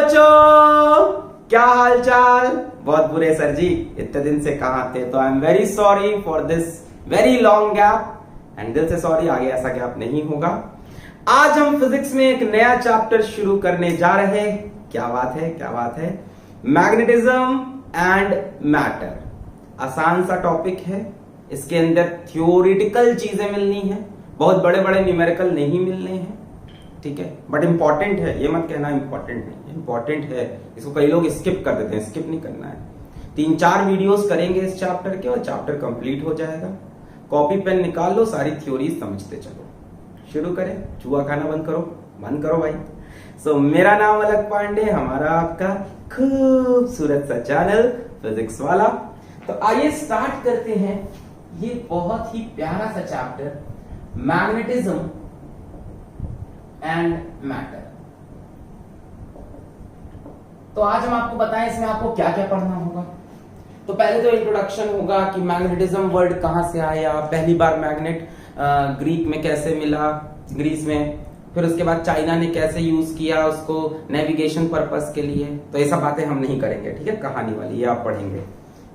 बच्चों, क्या हाल चाल। बहुत बुरे सर जी, इतने दिन से कहाँ थे। तो I am very sorry for this very long gap and दिल से सॉरी, आगे ऐसा गैप नहीं होगा। आज हम फिजिक्स में एक नया चैप्टर शुरू करने जा रहे हैं। क्या बात है, क्या बात है। मैग्नेटिज्म एंड मैटर, आसान सा टॉपिक है। इसके अंदर थ्योरेटिकल चीजें मिलनी है, बहुत बड़े बड़े न्यूमेरिकल नहीं मिलने हैं, ठीक है। बट इंपॉर्टेंट है, ये मत कहना इंपॉर्टेंट नहीं, इंपॉर्टेंट है। इसको कई लोग स्किप कर देते हैं, स्किप नहीं करना है। 3-4 वीडियोस करेंगे इस चैप्टर के और चैप्टर कंप्लीट हो जाएगा। कॉपी पेन निकाल लो, सारी थ्योरी समझते चलो। शुरू करें, चूहा खाना बंद करो भाई। सो मेरा नाम अलग पांडे, हमारा आपका खूबसूरत सा चैनल फिजिक्स वाला। तो आइए स्टार्ट करते हैं ये बहुत ही प्यारा सा चैप्टर, मैग्नेटिज्म एंड मैटर। तो आज हम आपको बताएं इसमें आपको क्या क्या पढ़ना होगा। तो पहले तो इंट्रोडक्शन होगा कि मैग्नेटिज्म वर्ड कहां से आया, पहली बार मैग्नेट ग्रीक में कैसे मिला, ग्रीस में, फिर उसके बाद चाइना ने कैसे यूज किया उसको नेविगेशन पर्पस के लिए। तो ये सब बातें हम नहीं करेंगे, ठीक है, कहानी वाली ये आप पढ़ेंगे,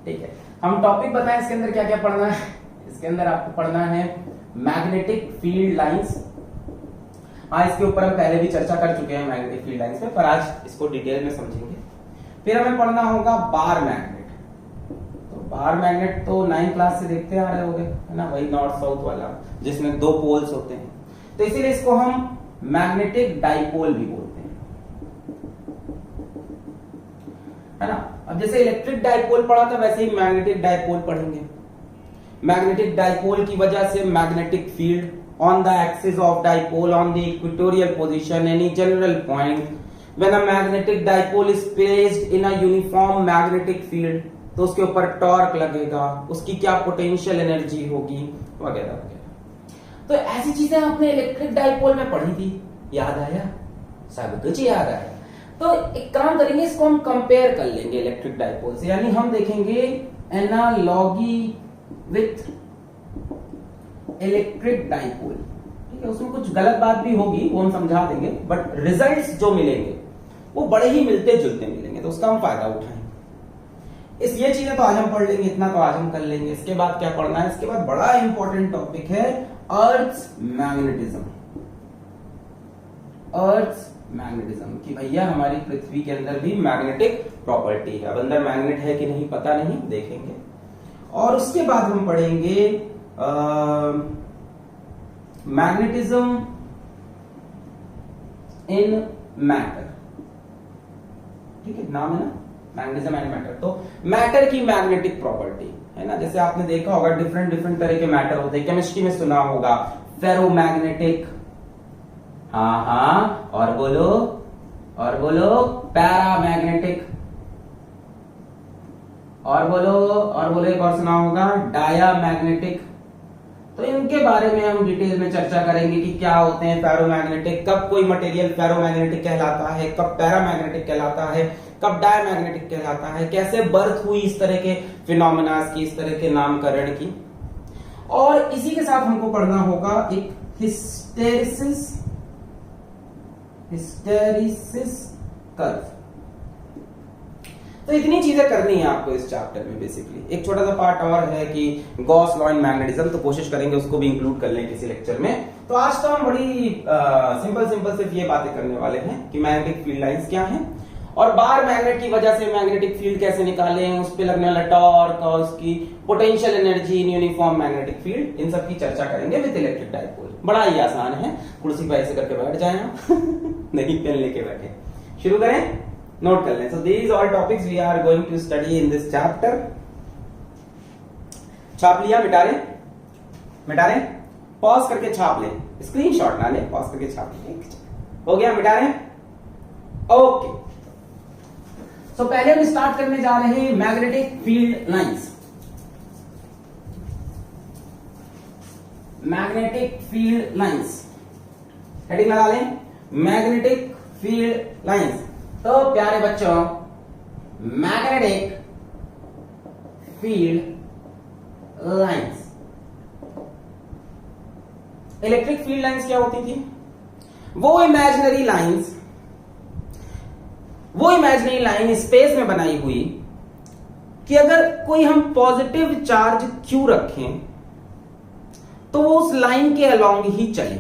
ठीक है। हम टॉपिक बताएं इसके अंदर क्या क्या पढ़ना है। इसके अंदर आपको पढ़ना है मैग्नेटिक फील्ड लाइंस। हाँ, इसके ऊपर हम पहले भी चर्चा कर चुके हैं मैग्नेटिक फील्ड लाइंस में, पर आज इसको डिटेल में समझेंगे। फिर हमें पढ़ना होगा बार मैग्नेट। तो बार मैग्नेट तो 9th क्लास से देखते आ रहे होंगे, है ना, वही नॉर्थ साउथ वाला जिसमें 2 पोल्स होते हैं। तो इसीलिए इसको हम मैग्नेटिक डाइपोल भी बोलते हैं, है ना। अब जैसे इलेक्ट्रिक डाइपोल पढ़ा था वैसे ही मैग्नेटिक डाइपोल पढ़ेंगे। मैग्नेटिक डाइपोल की वजह से magnetic field on the axis of dipole on the equatorial position any general point when a magnetic dipole is placed in a uniform magnetic field, तो उसके ऊपर टॉर्क लगेगा, उसकी क्या पोटेंशियल एनर्जी होगी वगैरह वगैरह। तो ऐसी चीजें आपने इलेक्ट्रिक डाइपोल में पढ़ी थी, याद आया, सब कुछ याद आया। तो एक काम करेंगे, इसको हम कंपेयर कर लेंगे इलेक्ट्रिक डाइपोल से, यानी हम देखेंगे एनालॉगी विथ इलेक्ट्रिक डाइपोल, ठीक है। उसमें कुछ गलत बात भी होगी, वो हम समझा देंगे, बट रिजल्ट्स जो मिलेंगे वो बड़े ही मिलते जुलते मिलेंगे, तो उसका हम फायदा उठाएंगे। ये चीजें तो आज हम पढ़ लेंगे, इतना तो आज हम कर लेंगे। इसके बाद क्या पढ़ना है, इसके बाद बड़ा इंपॉर्टेंट टॉपिक है अर्थ मैग्नेटिज्म। अर्थ मैग्नेटिज्म कि भैया हमारी पृथ्वी के अंदर भी मैग्नेटिक प्रॉपर्टी है। अब अंदर मैग्नेट है कि नहीं पता नहीं, देखेंगे। और उसके बाद हम पढ़ेंगे मैग्नेटिज्म इन मैटर, ठीक है, नाम है ना, मैग्नेटिज्म एंड मैटर। तो मैटर की मैग्नेटिक प्रॉपर्टी, है ना। जैसे आपने देखा होगा डिफरेंट तरह के मैटर होते हैं, केमिस्ट्री में सुना होगा फेरोमैग्नेटिक, हाँ, और बोलो पैरामैग्नेटिक, और बोलो एक और सुना होगा डायामैग्नेटिक। तो इनके बारे में हम डिटेल में चर्चा करेंगे कि क्या होते हैं फेरोमैग्नेटिक, कब कोई मटेरियल फेरोमैग्नेटिक कहलाता है, कब पैरामैग्नेटिक कहलाता है, कब डायमैग्नेटिक कहलाता है, कैसे बर्थ हुई इस तरह के फिनोमेनास की, इस तरह के नामकरण की। और इसी के साथ हमको पढ़ना होगा एक हिस्टेरिसिस कर्व। तो इतनी चीजें करनी है आपको इस चैप्टर में। बेसिकली एक छोटा सा पार्ट और है कि गॉस लॉ इन मैग्नेटिज्म, तो कोशिश करेंगे उसको भी इंक्लूड कर लें किसी लेक्चर में। तो आज तो हम बड़ी सिंपल सिर्फ ये बातें करने वाले हैं कि मैग्नेटिक फील्ड लाइंस क्या हैं और बार मैग्नेट की वजह से मैग्नेटिक फील्ड कैसे निकालें, उस पर लगने वाला टॉर्क और उसकी potential energy in uniform magnetic field, इन सब की चर्चा करेंगे विद इलेक्ट्रिक डाइपोल। बड़ा ही आसान है, कुर्सी पर ऐसे करके बैठ जाए नहीं, पेन लेके बैठे। शुरू करें, नोट कर लें। So these all topics we are going to study in this chapter. छाप लिया, मिटा रहे, पॉज करके छाप ले, स्क्रीनशॉट ना ले, पॉज करके छाप ले। हो गया, मिटा रहे, ओके। सो पहले हम स्टार्ट करने जा रहे हैं magnetic field lines. Magnetic field lines heading लगा लें, मैग्नेटिक फील्ड लाइंस। तो प्यारे बच्चों, magnetic field lines, electric field lines क्या होती थी? वो इमेजिनरी लाइंस वो इमेजिनरी लाइन स्पेस में बनाई हुई कि अगर कोई हम पॉजिटिव चार्ज Q रखें तो वो उस लाइन के अलोंग ही चले।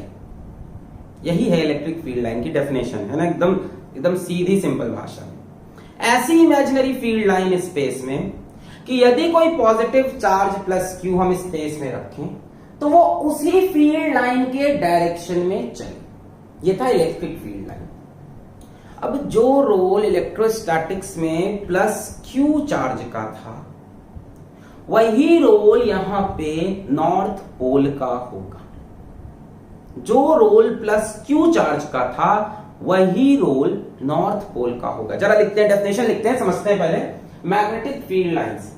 यही है इलेक्ट्रिक फील्ड लाइन की डेफिनेशन, है ना, एकदम एकदम सीधी सिंपल भाषा में। ऐसी इमेजिनरी फील्ड लाइन स्पेस में कि यदि कोई पॉजिटिव चार्ज प्लस Q हम स्पेस में रखें तो वो उसी फील्ड लाइन के डायरेक्शन में चले। ये था इलेक्ट्रिक फील्ड लाइन। अब जो रोल इलेक्ट्रोस्टैटिक्स में प्लस Q चार्ज का था वही रोल यहां पे नॉर्थ पोल का होगा। जो रोल प्लस Q चार्ज का था वही रोल नॉर्थ पोल का होगा। जरा लिखते हैं, डेफिनेशन लिखते हैं, समझते हैं पहले। Magnetic field lines,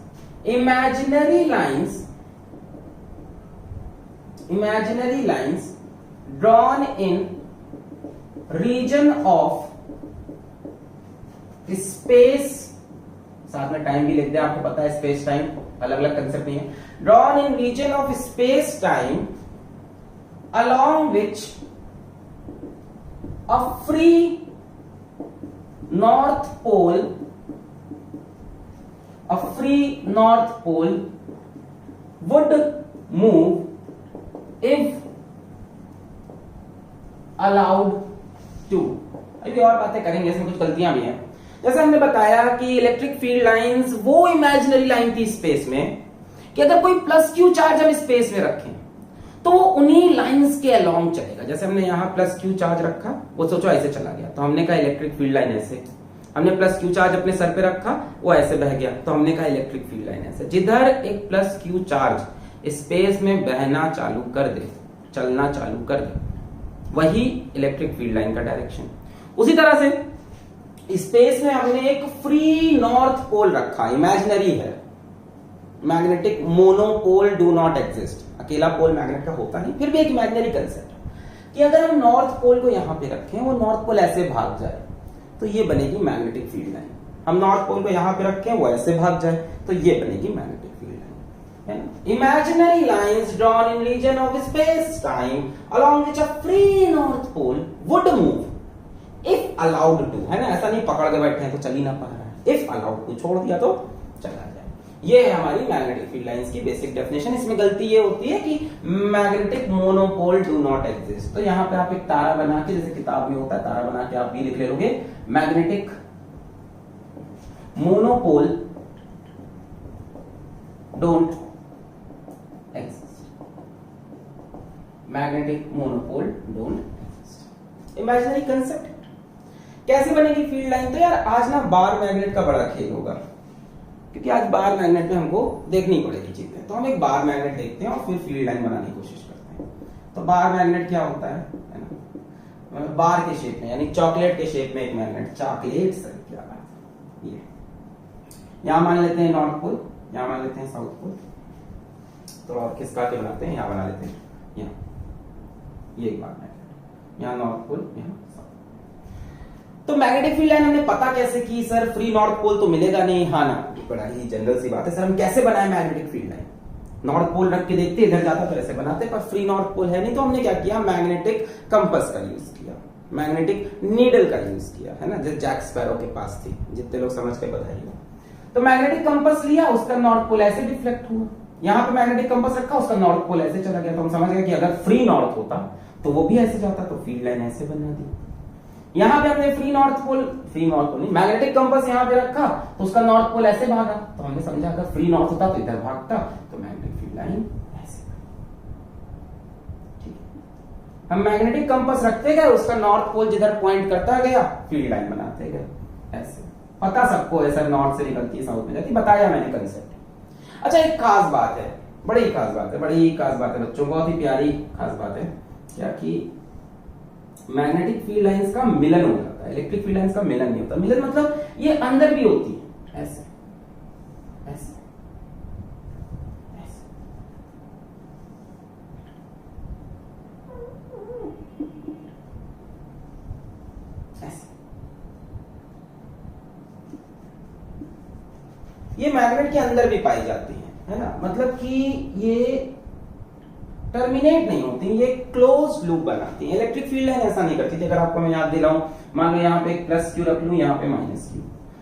imaginary lines drawn in region of space, साथ में टाइम भी लिख दे, आपको पता है स्पेस टाइम अलग अलग कंसेप्ट नहीं है। Drawn in region of space time along which a free north pole would move if allowed to। अभी और बातें करेंगे, इसमें कुछ गलतियां भी हैं। जैसे हमने बताया कि इलेक्ट्रिक फील्ड लाइंस वो इमेजिनरी लाइन थी स्पेस में कि अगर कोई प्लस Q चार्ज हम स्पेस में रखें तो वो उन्हीं लाइंस के अलोंग चलेगा। जैसे हमने यहां प्लस Q चार्ज रखा, वो सोचो ऐसे चला गया, तो हमने कहा इलेक्ट्रिक फील्ड लाइन ऐसे। हमने प्लस Q चार्ज अपने सर पे रखा, वो ऐसे बह गया, तो हमने कहा इलेक्ट्रिक फील्ड लाइन ऐसे। जिधर एक प्लस Q चार्ज स्पेस में बहना चालू कर दे, चलना चालू कर दे, वही इलेक्ट्रिक फील्ड लाइन का डायरेक्शन। उसी तरह से स्पेस में हमने एक फ्री नॉर्थ पोल रखा, इमेजिनरी है। Magnetic monopole do not exist, अकेला पोल मैग्नेट का होता नहीं, फिर भी एक इमेजिनरी कंसेप्ट कि अगर हम नॉर्थ पोल को यहां पे रखें, वो नॉर्थ पोल ऐसे भाग जाए तो ये बनेगी मैग्नेटिक फील्ड लाइन। हम नॉर्थ पोल को यहां पे रखें, वो ऐसे भाग जाए तो ये बनेगी magnetic field line. Imaginary lines drawn in region of space time along which a free north pole would move if allowed to, है ना, ऐसा नहीं पकड़ के बैठे हैं तो चल ही ना पा रहा है, इफ अलाउड टू छोड़ दिया तो चला जाए। ये है हमारी मैग्नेटिक फील्ड लाइंस की बेसिक डेफिनेशन। इसमें गलती ये होती है कि magnetic monopole do not exist. तो यहां पे आप एक तारा बना के, जैसे किताब में होता है तारा बना के आप भी लिख लोगे, magnetic monopole don't exist, magnetic monopole don't exist. Imaginary concept कैसे बनेगी फील्ड लाइन? तो यार आज ना बार मैग्नेट का बड़ा खेल होगा, क्योंकि आज बार मैग्नेट में हमको देखनी पड़ेगी चीजें। तो हम एक बार मैग्नेट देखते हैं और फिर फील्ड लाइन बनाने की कोशिश करते हैं। तो बार मैग्नेट क्या होता है ना, बार के शेप में, यानी चॉकलेट के शेप में एक मैग्नेट, चॉकलेट सर क्या बात है। ये यहां मान लेते हैं नॉर्थ पोल, यहां मान लेते हैं साउथ पोल, तो और किसका के बनाते हैं, यहां बना लेते हैं, यहां ये एक बार मैग्नेट, यहां नॉर्थ पोल, यहां। तो मैग्नेटिक फील्ड लाइन हमने पता कैसे की? सर फ्री नॉर्थ पोल तो मिलेगा नहीं, हाँ ना, बड़ा ही जनरल सी बात है। सर हम कैसे बनाए magnetic field line? North pole रख के देखते, इधर जाता तो ऐसे बनाते, पर फ्री नॉर्थ पोल है नहीं, तो हमने क्या किया, मैग्नेटिक कंपास का यूज किया, मैग्नेटिक नीडल का यूज किया, है ना, जो जैक स्पैरो के पास थी। जितने लोग समझ के बताइए। तो मैग्नेटिक कंपास लिया, उसका नॉर्थ पोल ऐसे डिफ्लेक्ट हुआ, यहां पे मैग्नेटिक कंपास रखा, उसका नॉर्थ पोल ऐसे चला गया। तो हम समझ गए कि अगर फ्री नॉर्थ होता तो वो भी ऐसे जाता, तो फील्ड लाइन ऐसे बना दी। यहां पे हमने फ्री नॉर्थ पोल नहीं, मैग्नेटिक कंपास यहां पे रखा, तो उसका नॉर्थ पोल ऐसे भागा, तो हमने समझा अगर फ्री नॉर्थ होता तो इधर भागता, तो मैग्नेटिक फील्ड लाइन ऐसे। ठीक है, हम मैग्नेटिक कंपास रखते गए, उसका नॉर्थ पोल जिधर पॉइंट करता गया, फील्ड लाइन बनाते गए ऐसे। पता सबको ऐसा नॉर्थ से निकलती है साउथ में जाती, बताया मैंने कंसेप्ट। अच्छा, एक खास बात है, बड़ी खास बात है, बड़ी खास बात है बच्चों, बहुत ही प्यारी खास बात है, क्या कि मैग्नेटिक फील्ड लाइंस का मिलन हो जाता है, इलेक्ट्रिक फील्ड लाइंस का मिलन नहीं होता। मिलन मतलब ये अंदर भी होती है, ऐसे ऐसे ऐसे। ऐसे ये मैग्नेट के अंदर भी पाई जाती है ना, मतलब कि ये टर्मिनेट नहीं होती, ये क्लोज लूप बनाती है। इलेक्ट्रिक फील्ड लाइन ऐसा नहीं करती थी। अगर आपको मैं याद दिलाऊं, मान लो यहाँ पे प्लस क्यू रख लूं, यहाँ पे माइनस क्यू,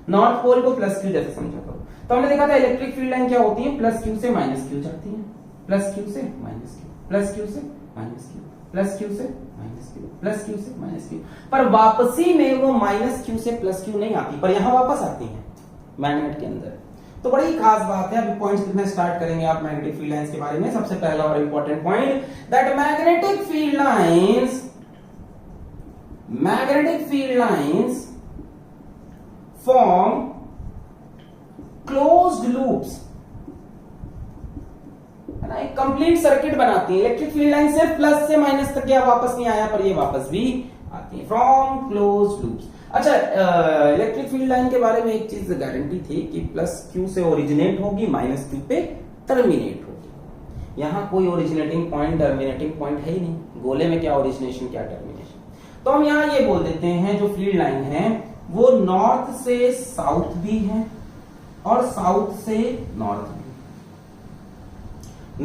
नॉर्थ पोल को प्लस क्यू जैसे समझा करो। तो हमने देखा था इलेक्ट्रिक फील्ड लाइन क्या होती है, प्लस क्यू से माइनस क्यू जाती है, प्लस क्यू से माइनस क्यू, प्लस क्यू से माइनस क्यू, प्लस क्यू से माइनस क्यू, प्लस क्यू से माइनस क्यू, पर वापसी में वो माइनस क्यू से प्लस क्यू नहीं आती, पर यहां वापस आती है मैग्नेट के अंदर। तो बड़ी खास बात है। अभी पॉइंट्स लिखना स्टार्ट करेंगे आप मैग्नेटिक फील्ड लाइंस के बारे में। सबसे पहला और important point, that magnetic field lines form closed loops, है ना, एक कंप्लीट सर्किट बनाती है। इलेक्ट्रिक फील्ड लाइन से प्लस से माइनस तक या वापस नहीं आया, पर ये वापस भी आती है फ्रॉम क्लोज्ड लूप्स। अच्छा, इलेक्ट्रिक फील्ड लाइन के बारे में एक चीज गारंटी थी कि प्लस क्यू से ओरिजिनेट होगी, माइनस क्यू पे टर्मिनेट होगी। यहां कोई ओरिजिनेटिंग पॉइंट टर्मिनेटिंग पॉइंट है ही नहीं। गोले में क्या ओरिजिनेशन क्या टर्मिनेशन। तो हम यहां ये बोल देते हैं जो फील्ड लाइन है वो नॉर्थ से साउथ भी है और साउथ से नॉर्थ भी।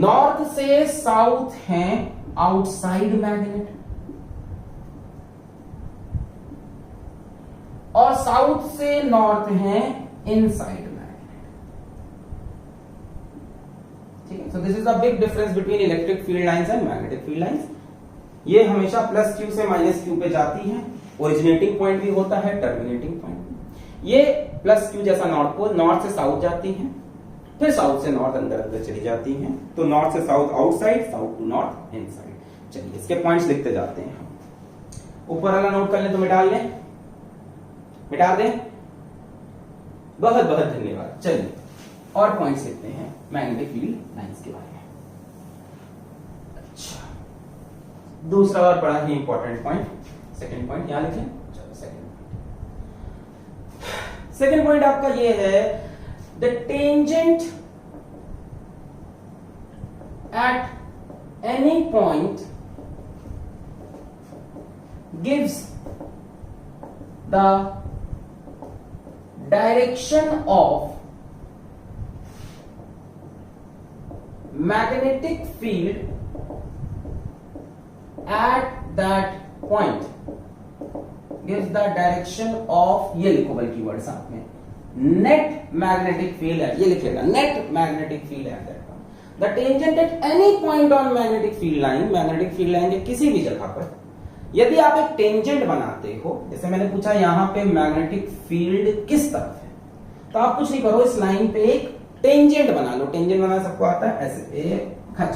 नॉर्थ से साउथ है आउटसाइड मैग्नेट और साउथ से नॉर्थ है इनसाइड मैग्नेट। ठीक है, so this is the big difference between electric field lines and magnetic field lines. ये हमेशा प्लस क्यू से माइनस क्यू पे जाती है, ओरिजिनेटिंग पॉइंट भी होता है, टर्मिनेटिंग पॉइंट। ये प्लस क्यू जैसा नॉर्थ पोल, नॉर्थ से साउथ जाती है, फिर साउथ से नॉर्थ अंदर अंदर चली जाती है। तो नॉर्थ से south outside, south to north inside. चलिए इसके पॉइंट्स लिखते जाते हैं हम। ऊपर वाला नोट कर लें तो मिटा लें, मिटा दें। बहुत बहुत धन्यवाद। चलिए और पॉइंट्स लिखते हैं मैग्नेटिक फील्ड लाइंस के बारे में। अच्छा, दूसरा और बड़ा ही इंपॉर्टेंट पॉइंट, सेकंड पॉइंट यहां लिखें। चलो सेकंड पॉइंट आपका ये है, the tangent at any point gives the direction of magnetic field at that point, gives the direction of, ये लिखो बल्कि वर्ड साथ में, net magnetic field at, ये लिखेगा net magnetic field at that point, the tangent at any point on magnetic field line, magnetic field line के किसी भी जगह पर यदि आप एक टेंजेंट बनाते हो, जैसे मैंने पूछा यहां पे मैग्नेटिक फील्ड किस तरफ है, तो आप कुछ नहीं करो, इस लाइन पे एक टेंजेंट बना लो। टेंजेंट बनाना सबको आता है, ऐसे एक खच।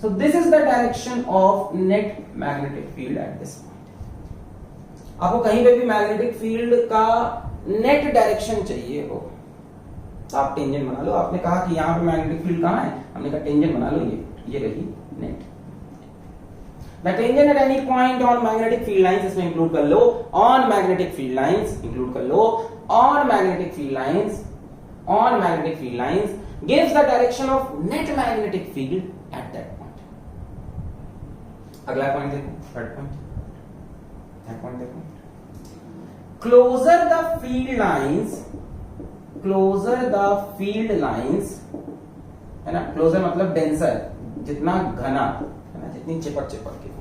So this is the direction of net magnetic field at this point. आपको कहीं पे भी मैग्नेटिक फील्ड का नेट डायरेक्शन चाहिए हो तो आप टेंजेंट बना लो। आपने कहा कि यहां पे मैग्नेटिक फील्ड कहां है, हमने कहा टेंजेंट बना लो, ये रही net. The tangent at any point on magnetic field lines, इसमें इंक्लूड कर लो on magnetic field lines, include कर लो on magnetic field lines, on magnetic field lines gives the direction of net magnetic field at that point. अगला point देखो, third point देखो, closer the field lines, है ना, closer मतलब denser, जितना घना, है ना, जितनी चिपक के होगी,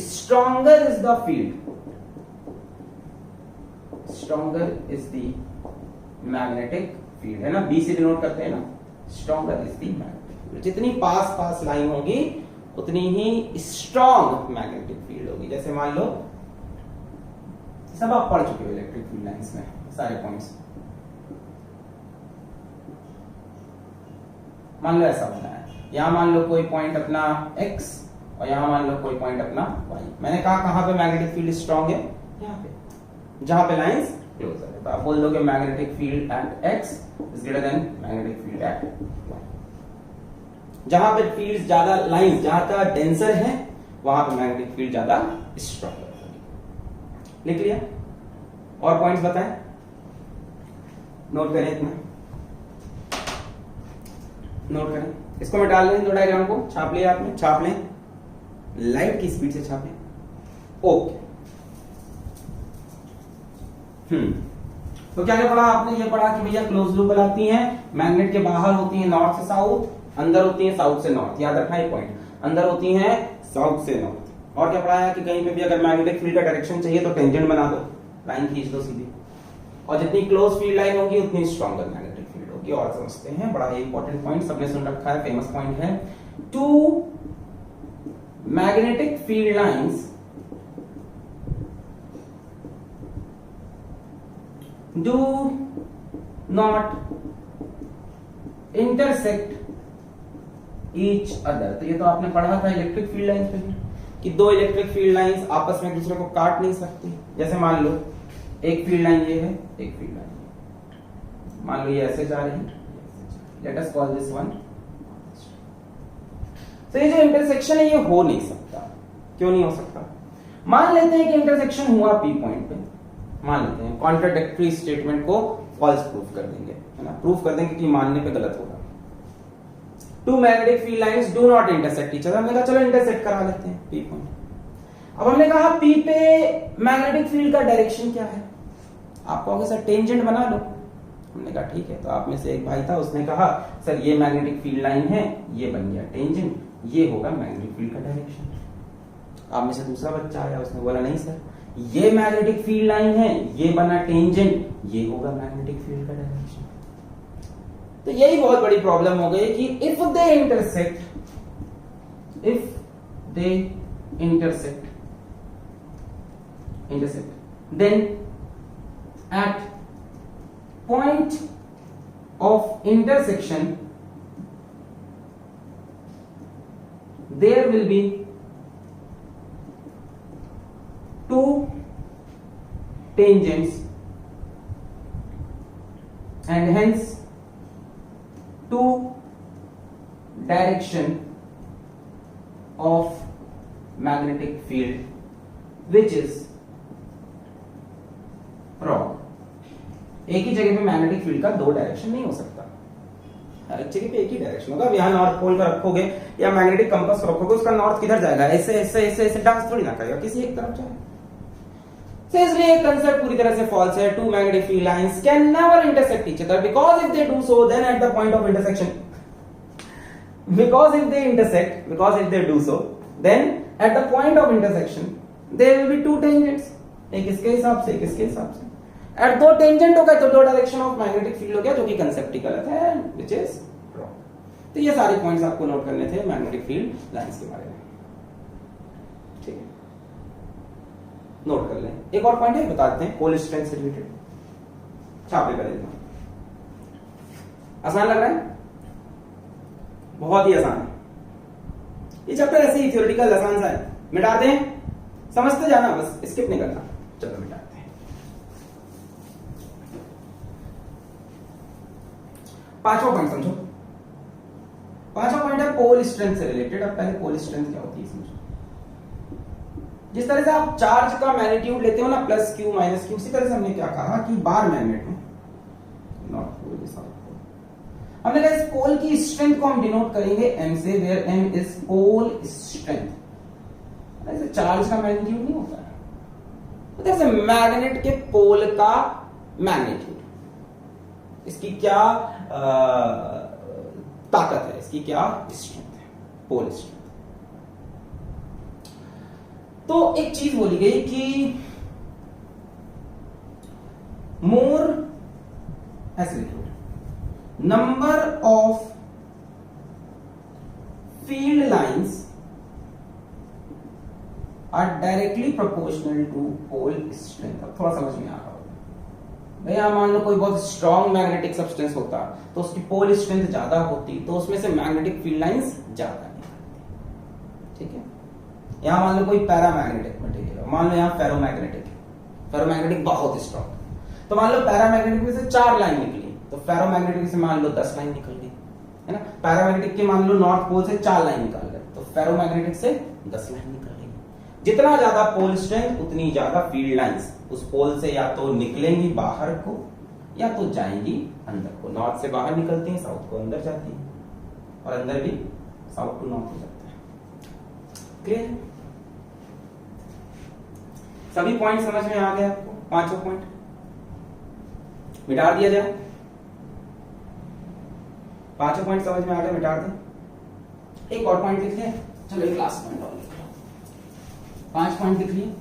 stronger is the field, stronger is the magnetic field, है ना, B से डिनोट करते हैं ना, stronger is the magnetic field। जितनी पास लाइन होगी उतनी ही स्ट्रॉन्ग मैग्नेटिक फील्ड होगी। जैसे मान लो, सब आप पढ़ चुके हो इलेक्ट्रिक फील्ड लाइंस में सारे पॉइंट्स। मान लो ऐसा होना है, यहां मान लो कोई पॉइंट अपना x और यहां मान लो कोई पॉइंट अपना y। मैंने कहा कहां पे मैग्नेटिक फील्ड स्ट्रांग है, यहां पे जहां पे लाइंस क्लोजर है। तो आप बोल दोगे magnetic field at x is greater than magnetic field at y। जहां पे फील्ड ज्यादा, लाइंस जहां तक डेंसर है, वहां पे मैग्नेटिक फील्ड ज्यादा स्ट्रांग होगी। लिख लिया? और पॉइंट्स बताएं, नोट करें, इतना नोट करें। इसको मैं डाल लें, दो डायग्राम को छाप लिया आपने, छाप लें, लाइट की स्पीड से छापें। ओके, तो क्या क्या पढ़ा आपने? ये पढ़ा कि भैया क्लोज लूप बनाती हैं, मैग्नेट के बाहर होती है नॉर्थ से साउथ, अंदर होती है साउथ से नॉर्थ, याद रखना ये पॉइंट। अंदर होती हैं साउथ से नॉर्थ। और क्या पढ़ाया कि कहीं पे भी अगर मैग्नेटिक फील्ड का डायरेक्शन चाहिए तो टेंजेंट बना दो, लाइन खींच दो सीधी, और जितनी क्लोज फील्ड लाइन होगी उतनी स्ट्रॉन्गर मैग्नेटिक फील्ड होगी। और समझते हैं, बड़ा ही इंपॉर्टेंट पॉइंट सबने सुन रखा है, फेमस पॉइंट है, two magnetic field lines do not intersect each other। तो ये तो आपने पढ़ा था इलेक्ट्रिक फील्ड लाइंस पे कि दो इलेक्ट्रिक फील्ड लाइंस आपस में एक दूसरे को काट नहीं सकती। जैसे मान लो एक फील्ड लाइन ये है, एक फील्ड लाइन, मान लो ये ऐसे जा रही है, let us call this one. तो ये जो इंटरसेक्शन है ये हो नहीं सकता। क्यों नहीं हो सकता? मान लेते हैं कि इंटरसेक्शन हुआ पी पॉइंट पे, मान लेते हैं, कॉन्ट्राडिक्टरी स्टेटमेंट को फॉल्स प्रूफ कर देंगे, है ना, प्रूफ कर देंगे कि मानने पे गलत होगा। Two magnetic field lines do not intersect each other. हमने कहा चलो इंटरसेक्ट करा लेते हैं पी पॉइंट। अब हमने कहा पी पे मैग्नेटिक फील्ड का डायरेक्शन क्या है? आप कहोगे सर टेंजेंट बना लो। हमने कहा ठीक है। तो आप में से एक भाई था, उसने कहा सर ये मैग्नेटिक फील्ड लाइन है, ये बन गया टेंजेंट, ये होगा मैग्नेटिक फील्ड का डायरेक्शन। आप में से दूसरा बच्चा आया, उसने बोला नहीं सर ये मैग्नेटिक फील्ड लाइन है, ये बना टेंजेंट, ये होगा मैग्नेटिक फील्ड का डायरेक्शन। तो यही बहुत बड़ी प्रॉब्लम हो गई कि if they intersect then at point of intersection there will be two tangents and hence two direction of magnetic field which is wrong। एक ही जगह पे मैग्नेटिक फील्ड का दो डायरेक्शन नहीं हो सकता, हर एक जगह पे एक ही डायरेक्शन होगा। यहाँ नॉर्थ पोल का रखोगे या मैग्नेटिक कंपास को रखोगे, उसका नॉर्थ किधर जाएगा? ऐसे ऐसे ऐसे ऐसे डांस थोड़ी ना करेगा, किसी एक तरफ जाएगा। So, इसलिए कंसेप्ट पूरी तरह से फॉल्स है। Two magnetic field lines can never intersect each other because if they do so then at the point of intersection because if they do so then at the point of intersection there will be two tangents, एक इसके हिसाब से एक इसके हिसाब से। Eight दो tangent हो गए तो दो डायरेक्शन ऑफ मैग्नेटिक फील्ड हो गया, जो कि कंसेप्ट ही गलत है, व्हिच इज रॉन्ग। तो ये सारे पॉइंट्स आपको नोट करने थे मैग्नेटिक फील्ड लाइंस के बारे में, ठीक है, नोट कर लें। एक और पॉइंट है बता देते हैं, पोल स्ट्रेंथ से रिलेटेड, छापे कर देता हूं। आसान लग रहा है? बहुत ही आसान है ये चैप्टर, ऐसे ही थ्योरेटिकल आसान सा है। मिटाते हैं, समझते जाना, बस स्किप नहीं करना। चलो मिटाते हैं। पांचवा पॉइंट समझो। पांचवा पॉइंट है पोल स्ट्रेंथ से रिलेटेड। अब पहले पोल स्ट्रेंथ क्या होती है समझो। जिस तरह से आप चार्ज का मैग्नीट्यूड लेते हो ना, प्लस क्यू माइनस क्यू, उसी तरह से हमने क्या कहा कि बार मैग्नेट में, नॉर्थ पोल साउथ पोल, हमने कहा इस पोल की स्ट्रेंथ को हम डिनोट करेंगे एम से, where M is pole strength. ऐसे चार्ज का मैग्नीट्यूड नहीं होता है, जैसे मैग्नेट के पोल का मैग्नीट्यूड, इसकी क्या ताकत है, इसकी क्या स्ट्रेंथ है, पोल स्ट्रेंथ। तो एक चीज बोली गई कि मोर, ऐसे लिखो, number of field lines are directly proportional to pole strength. अब थोड़ा समझ में आ रहा होगा भैया, मान लो कोई बहुत स्ट्रॉन्ग मैग्नेटिक सब्सटेंस होता तो उसकी पोल स्ट्रेंथ ज्यादा होती, तो उसमें से मैग्नेटिक फील्ड लाइंस ज्यादा निकलती, ठीक है। यहां मान लो कोई पैरामैग्नेटिक मटेरियल, मान लो यहां फेरोमैग्नेटिक, फेरोमैग्नेटिक बहुत स्ट्रॉन्ग, तो मान लो पैरामैग्नेटिक में से 4 लाइन निकली, तो फेरोमैग्नेटिक से मान लो 10 लाइन निकल गई, है ना। पैरामैग्नेटिक के मान लो नॉर्थ पोल से 4 लाइन निकल गए, तो फेरोमैग्नेटिक से 10 लाइन निकल गई। जितना ज्यादा पोल स्ट्रेंथ उतनी ज्यादा फील्ड लाइंस उस पोल से या तो निकलेंगी बाहर को या तो जाएंगी अंदर को। नॉर्थ से बाहर निकलती हैं, साउथ को अंदर जाती हैं, और अंदर भी साउथ टू नॉर्थ हो जाता है। क्लियर? सभी पॉइंट समझ में आ गए आपको? पांचों पॉइंट मिटा दिया जाए। पांचों पॉइंट समझ में आ गए, मिटा दें। एक और पॉइंट लिख लें, चलो एक लास्ट पॉइंट और लिख लो, 5 पॉइंट लिख लिए,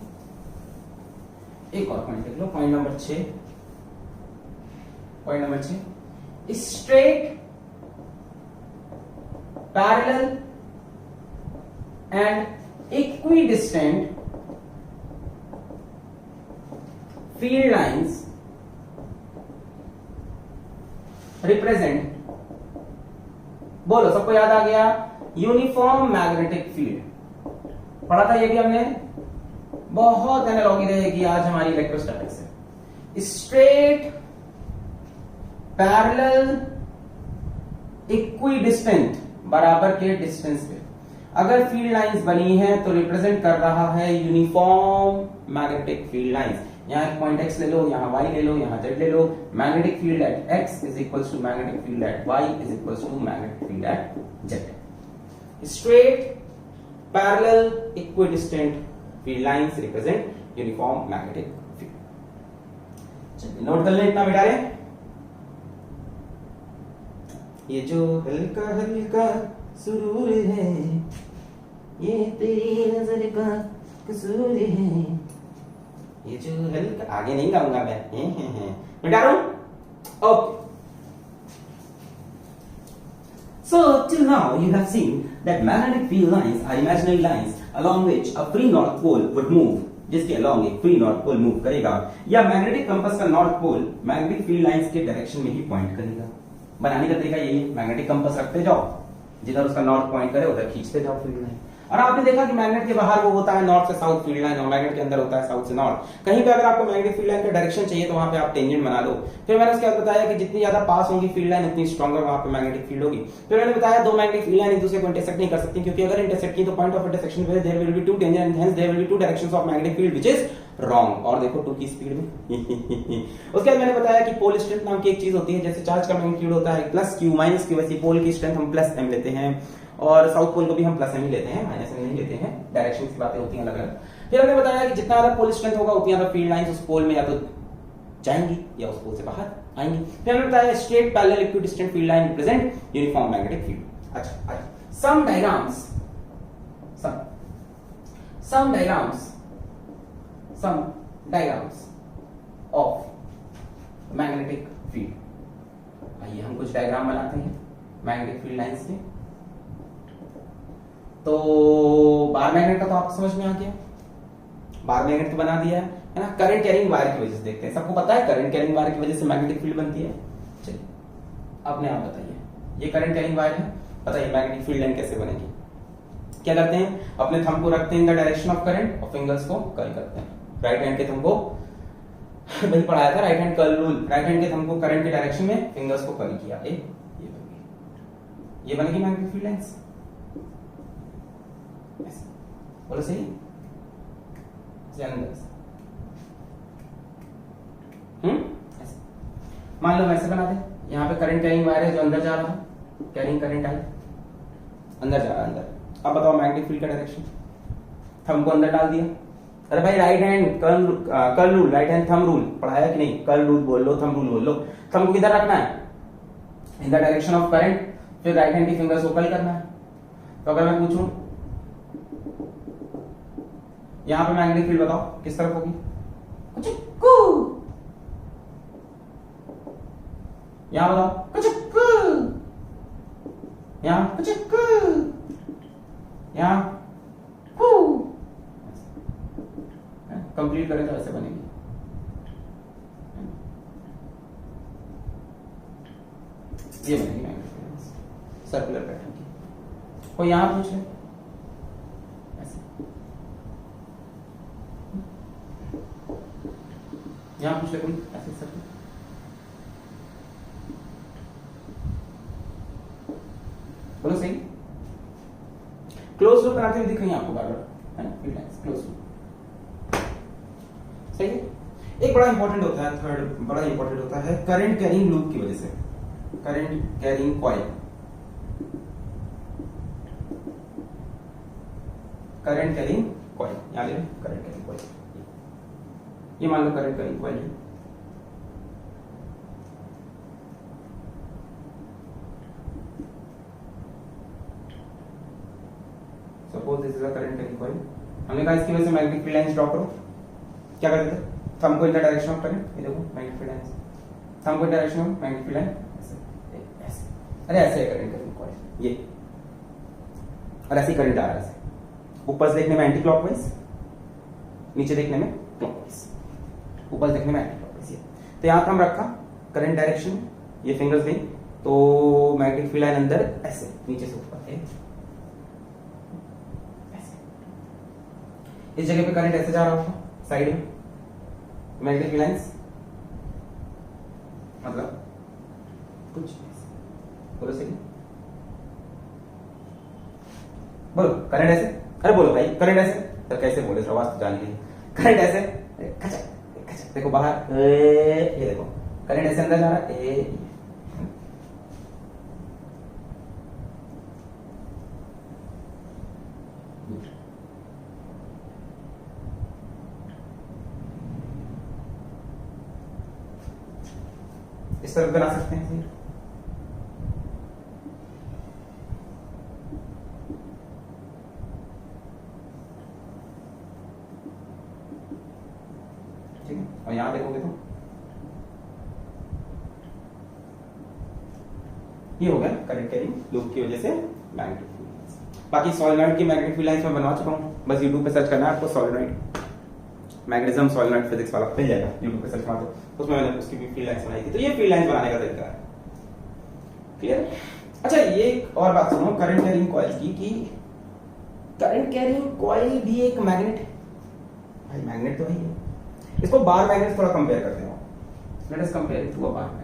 एक और पॉइंट लिख लो, point number 6। Point number 6, straight, parallel and equidistant field lines represent, बोलो सबको याद आ गया, यूनिफॉर्म मैग्नेटिक फील्ड। पढ़ा था ये भी हमने, बहुत एनालॉजी रहेगी आज हमारी इलेक्ट्रोस्टैटिक से। स्ट्रेट, पैरेलल, इक्विडिस्टेंट, बराबर के डिस्टेंस पे अगर फील्ड लाइंस बनी है तो रिप्रेजेंट कर रहा है यूनिफॉर्म मैग्नेटिक फील्ड लाइंस। यहां एक पॉइंट x ले लो, यहां y ले लो, यहां z ले लो। Magnetic field at x is equals to magnetic field at y is equals to magnetic field at z। Straight, parallel, equidistant field lines represent uniform magnetic field. चलिए note कर लें इतना बेटा रे। ये जो हल्का हल्का सुरूर है, ये तेरी नजर का कसूर है, ये जो हल्का, आगे नहीं गाऊंगा मैं, मिटा रहा हूं। Okay, so till now you have seen that magnetic field lines are imaginary lines along which a free north pole would move, जिसके along एक free north pole move करेगा, या मैग्नेटिक कंपास का north pole magnetic field lines के direction में ही point करेगा। बनाने का तरीका यही है, मैग्नेटिक कंपास रखते जाओ, जिधर उसका नॉर्थ पॉइंट करे उधर खींचते जाओ फील्ड लाइन। और आपने देखा कि मैग्नेट के बाहर वो होता है नॉर्थ से साउथ फील्ड लाइन, और मैग्नेट के अंदर होता है साउथ से नॉर्थ। कहीं पे अगर आपको मैग्नेटिक फील्ड लाइन का डायरेक्शन चाहिए तो वहां पे आप टेंजेंट बना लो। फिर मैंने उसके बाद बताया कि जितनी ज्यादा पास होगी फील्ड लाइन उतनी स्ट्रॉन्गर वहां पे मैग्नेटिक फील्ड होगी। फिर मैंने बताया दो मैग्नेटिक फील्ड लाइन एक दूसरे को इंटरसेक्ट नहीं कर सकती, क्योंकि अगर इंटरसेक्ट की तो पॉइंट ऑफ इंटरसेक्शन पे there will be two tangent and hence there will be two directions of magnetic field which is wrong. और देखो 2 की स्पीड में। उसके बाद मैंने बताया कि पोल स्ट्रेंथ नाम की एक चीज होती है, जैसे चार्ज का मैग्नीट्यूड होता है प्लस क्यू माइनस क्यू, वैसे पोल की स्ट्रेंथ हम प्लस एम लेते हैं, और साउथ पोल को भी हम प्लस एम ही लेते हैं, माइनस एम नहीं लेते हैं। डायरेक्शन की बातें होती हैं अलग अलग। फिर हमने बताया कि जितना ज्यादा पोल स्ट्रेंथ होगा उतनी ज्यादा फील्ड लाइंस उस पोल में या तो जाएंगी या उस पोल से बाहर आएंगी। फिर हमने बताया straight, parallel, equidistant field line represent uniform magnetic field. अच्छा, सम डायग्राम्स ऑफ मैग्नेटिक फील्ड। आइए हम कुछ डायग्राम बनाते हैं मैग्नेटिक फील्ड लाइंस के। तो बार मैग्नेट का तो आपको समझ में आ गया, बार मैग्नेट तो बना दिया है ना। करंट कैरिंग वायर की वजह से देखते हैं, सबको पता है करंट कैरिंग वायर की वजह से मैग्नेटिक फील्ड बनती है। चलिए अपने आप बताइए, ये करंट कैरिंग वायर है, बताइए मैग्नेटिक फील्ड लाइन कैसे बनेगी। क्या करते हैं, अपने थंब को रखते हैं in the direction of current और फिंगर्स को कर्ल करते हैं। राइट हैंड के थंब को मैंने पढ़ाया था right hand curl rule, right hand के थंब को करंट के डायरेक्शन में फिंगर्स को कर्ल किया, ये बनेगी मैग्नेटिक फील्ड लाइंस। बोलो सही, मान लो वैसे बना दे, यहाँ पे करंट कैरिंग वायर है जो अंदर जा रहा है, कैरिंग करंट आई अंदर जा रहा है अंदर। अब बताओ मैग्नेटिक फील्ड का डायरेक्शन, थंब को अंदर डाल दिया। अरे भाई right hand curl rule, right hand thumb rule पढ़ाया कि नहीं, कर्ल रूल बोल लो, थंब रूल बोल लो। थंब को किधर रखना है, in the direction of current, फिर राइट हैंड की फिंगर्स को कर्ल करना है। तो अगर मैं पूछूं यहां पे मैग्नेटिक फील्ड बताओ किस तरफ होगी, यहां बताओ, यहां कंप्लीट करें तो ऐसे बनेगी। ये बनेगी मैग्नेटिक फील्ड सर्कुलर पैटर्न की। कोई यहां पूछ ले, यहां पूछ ले कोई ऐसे सर्कल, बोलो सही। क्लोज लूप बनाते हुए दिखेंगे आपको बार बार, है ना, फील्ड लाइंस क्लोज लूप सही है। एक बड़ा इंपॉर्टेंट होता है, थर्ड बड़ा इंपॉर्टेंट होता है करंट कैरिंग लूप की वजह से, current carrying coil, current carrying coil, यहां ले करंट कैरिंग कॉइल, ये मान लो करंट कैरिंग कॉइल है। This is a current carrying coil. हमने कहा इसकी वजह से मैग्नेटिक फील्ड लाइंस ड्रॉ करो, क्या करते थे, थंब को in the direction of current, ये देखो मैग्नेटिक फील्ड लाइंस, थंब को in the direction of magnetic field line, ऐसे, अरे ऐसे करंट कैरिंग कॉइल ये, और ऐसे करंट आ रहा है, ऊपर से देखने में एंटी क्लॉकवाइज, नीचे देखने में क्लॉकवाइज, ऊपर देखने में एंटी क्लॉकवाइज। ये तो यहां हम रखा करंट डायरेक्शन, ये फिंगर्स गई तो मैग्नेटिक फील्ड लाइन अंदर ऐसे नीचे से ऊपर ऐसे, इस जगह पे करंट ऐसे जा रहा होगा साइड में, मैग्नेटिक फील्ड लाइंस मतलब कुछ बोलो सही, बोलो करंट ऐसे, अरे बोलो भाई करंट ऐसे, तो कैसे बोले आवाज तो जान ली, करंट ऐसे खचक खचक, देखो बाहर ये देखो करंट ऐसे अंदर जा रहा है, इस तरफ बना सकते हैं। ठीक है, और यहां देखोगे तो ये हो गया करंट कैरिंग लूप की वजह से मैग्नेटिक फील्ड लाइंस। बाकी सॉलिनॉइड की मैग्नेटिक फील्ड लाइंस मैं बनवा चुका हूं, बस यूट्यूब पे सर्च करना है आपको, सॉलिनॉइड मैग्नेटिज्म सॉलिनॉइड फिजिक्स वाला मिल जाएगा, यूट्यूब पे सर्च मार दो, उसमें मैंने उसकी भी फील्ड लाइंस बनाई थी। तो ये फील्ड लाइंस बनाने का तरीका है, क्लियर। अच्छा ये एक और बात सुनो करंट कैरिंग कॉइल की, कि करंट कैरिंग कॉइल भी एक मैग्नेट है भाई, मैग्नेट तो वही है। इसको बार मैग्नेट थोड़ा कंपेयर करते हैं, let us compare it to a bar magnet.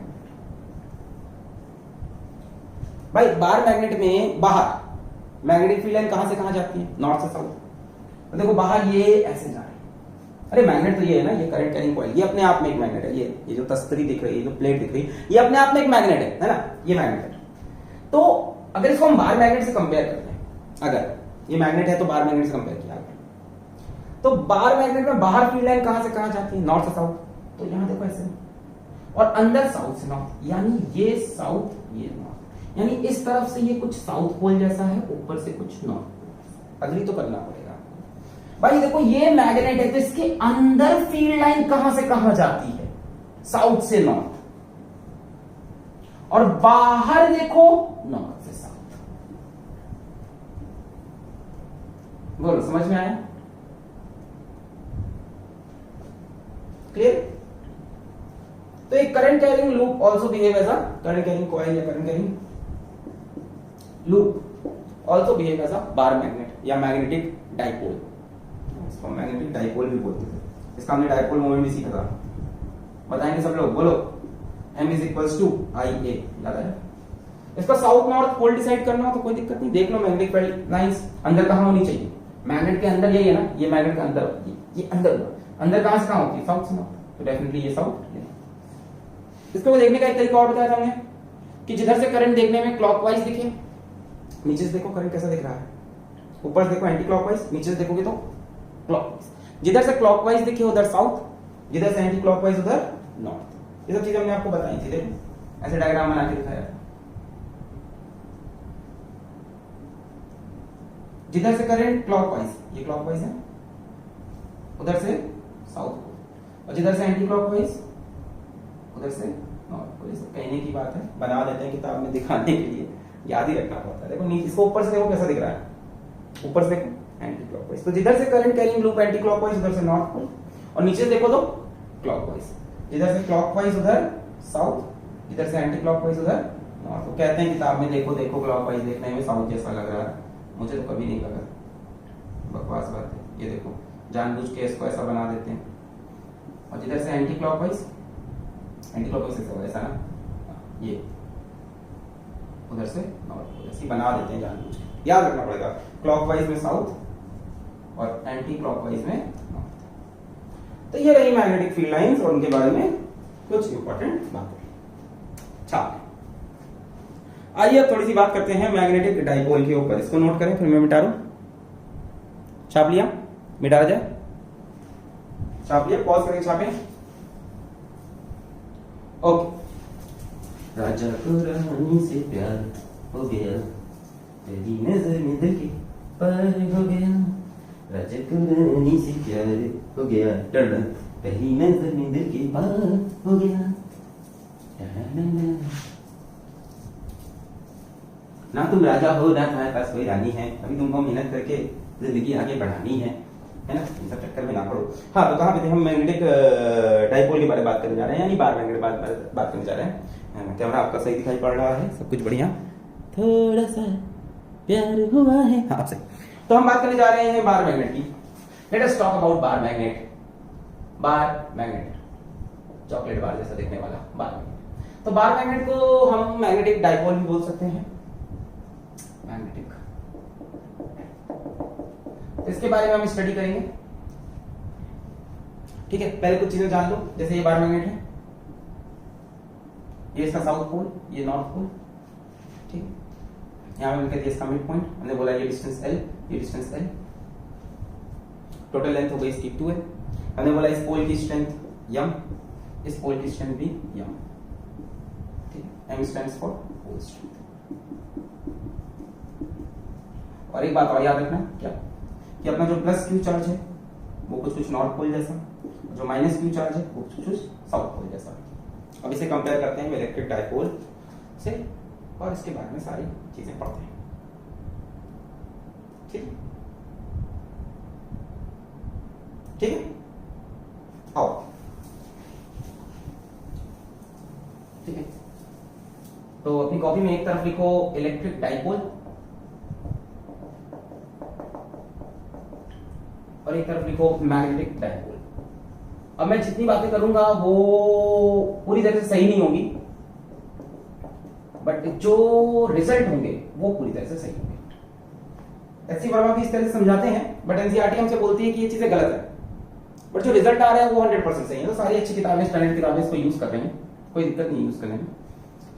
भाई बार मैग्नेट में बाहर मैग्नेटिक फील्ड लाइन कहां से कहां जाती है, नॉर्थ से साउथ, तो देखो बाहर ये ऐसे जा रही है, अरे मैग्नेट तो ये है ना, ये करंट कैरिंग कॉइल, ये अपने आप में एक मैग्नेट है, ये जो तस्तरी दिख रही है, जो प्लेट दिख रही है, ये अपने आप में एक मैग्नेट है ना, ये मैग्नेट है। तो अगर इसको हम बार मैग्नेट से कंपेयर करते हैं, अगर ये मैग्नेट है तो बार मैग्नेट से कंपेयर किया, तो बार मैग्नेट में बाहर फील्ड लाइन कहां से कहां जाती है, नॉर्थ से साउथ, तो यहां देखो ऐसे, और अंदर साउथ से नॉर्थ, यानी ये साउथ ये नॉर्थ, यानी इस तरफ से ये कुछ साउथ पोल जैसा है, ऊपर से कुछ नॉर्थ, अग्री तो करना पड़ेगा भाई। देखो ये मैग्नेट है तो इसके अंदर फील्ड लाइन कहां से कहां जाती है, साउथ से नॉर्थ, और बाहर देखो नॉर्थ से साउथ। बोलो समझ में आया, क्लियर। तो एक current carrying loop also behave as a current carrying coil या current carrying loop also behave as a bar magnet या मैग्नेटिक डाइपोल, इसको मैग्नेटिक डाइपोल भी बोलते हैं। इसका हमने डाइपोल मोमेंट भी सीखा था, बताएंगे सब लोग, बोलो M = IA, याद है। इसका साउथ नॉर्थ पोल डिसाइड करना हो तो कोई दिक्कत नहीं, देख लो मैग्नेटिक फील्ड लाइंस अंदर कहां होनी चाहिए, मैग्नेट के अंदर यही है ना, ये मैग्नेट के अंदर, ये अंदर कहां से कहां होती है, साउथ से नॉर्थ, तो डेफिनेटली ये साउथ। इसको देखने का एक तरीका और बताया था हमने, कि जिधर से करंट देखने में क्लॉकवाइज दिखे, नीचे से देखो करंट कैसा दिख रहा है, ऊपर से देखो एंटी क्लॉकवाइज, नीचे से देखोगे तो क्लॉकवाइज, जिधर से क्लॉकवाइज दिखे उधर साउथ, जिधर से एंटी क्लॉकवाइज उधर नॉर्थ। ये सब चीजें हमने आपको बताई थी, देखो ऐसे डायग्राम बना के दिखाया था। जिधर से करंट क्लॉकवाइज, ये क्लॉकवाइज है, उधर से साउथ को, और जिधर से एंटी क्लॉकवाइज उधर से नॉर्थ को। ये सब कहने की बात है, बना देते हैं किताब में दिखाने के लिए, याद ही रखना पड़ता है। देखो नीचे इसको ऊपर से देखो कैसा दिख रहा है, ऊपर से एंटी क्लॉकवाइज, तो जिधर से current carrying loop anti clockwise उधर से नॉर्थ पोल, और नीचे देखो तो क्लॉकवाइज, जिधर से क्लॉकवाइज उधर साउथ, जिधर से एंटी क्लॉकवाइज उधर नॉर्थ। तो कहते हैं किताब में देखो देखो क्लॉकवाइज देखने में साउथ जैसा लग रहा है, मुझे तो कभी नहीं लगा, बकवास बात है। ये देखो जानबूझ के इसको ऐसा बना देते हैं, और जिधर से एंटी क्लॉकवाइज ऐसा ना, ये उधर से नॉर्थ को ऐसे बना देते हैं जानबूझ के, याद रखना पड़ेगा, क्लॉकवाइज में साउथ और एंटी क्लॉकवाइज में नॉर्थ। तो ये रही मैग्नेटिक फील्ड लाइंस और उनके बारे में कुछ इंपॉर्टेंट बातें। छाप, आइए अब थोड़ी सी बात करते हैं मैग्नेटिक डाइपोल के ऊपर। इसको नोट करें, फिर मैं मिटा दूं। छाप लिया, मिटा जाए, छाप लिया, पॉज करके छापे, ओके। राजा को रानी से प्यार हो गया, तेरी नजर में दिल के पार हो गया, राजकुमारी से प्यार हो गया, पहली नजर में दिल के पार हो गया। ना तुम राजा हो ना तुम्हारे पास कोई रानी है, अभी तुमको मेहनत करके जिंदगी आगे बढ़ानी है ना, इन सब चक्कर में ना पड़ो। हाँ, तो कहाँ पे थे हम? मैग्नेटिक डाइपोल के बारे में बात करने जा रहे हैं, यानी बार मैग्नेट बात करने जा रहे हैं। कैमरा आपका सही दिखाई पड़ रहा है, सब कुछ बढ़िया, थोड़ा सा प्यार हुआ है आपसे। तो हम बात करने जा रहे हैं बार मैग्नेट की। Let us talk about bar magnet. Bar magnet, chocolate bar जैसा दिखने वाला बार मैग्नेट। तो बार मैग्नेट को हम मैग्नेटिक डाइपोल भी बोल सकते हैं, मैग्नेटिक। इसके बारे में हम स्टडी करेंगे, ठीक है। पहले कुछ चीजें जान लो, जैसे ये बार मैग्नेट है, ये इसका साउथ पोल, ये नॉर्थ पोल, ठीक है। यहां पे इसका मिड पॉइंट हमने बोला, ये डिस्टेंस L, ये डिस्टेंस L, टोटल लेंथ हो गई इसकी 2L। हमने बोला इस पोल की स्ट्रेंथ M, इस पोल की स्ट्रेंथ भी M, ठीक है। M stands for pole strength. और एक बात और याद रखना, क्या कि अपना जो प्लस क्यू चार्ज है वो कुछ नॉर्थ पोल जैसा, जो माइनस क्यू चार्ज है वो कुछ साउथ पोल जैसा। अब इसे कंपेयर करते हैं इलेक्ट्रिक डाइपोल से, और इसके बारे में सारी चीजें पढ़ते हैं, ठीक ठीक है। आओ, ठीक है। तो अपनी कॉपी में एक तरफ लिखो इलेक्ट्रिक डाइपोल और एक तरफ लिखो मैग्नेटिक डाइपोल। अब मैं जितनी बातें करूंगा वो पूरी तरह से सही नहीं होगी, बट जो रिजल्ट होंगे वो पूरी तरह से सही होंगे। एससी वर्मा भी इस तरह से समझाते हैं, बट एनसीईआरटी हमसे बोलती है कि ये चीजें गलत है, बट जो रिजल्ट आ रहा है वो 100% सही है। तो सारी अच्छी किताबें, स्टैंडर्ड किताबें इसको यूज कर रहे हैं, कोई दिक्कत नहीं यूज करने में।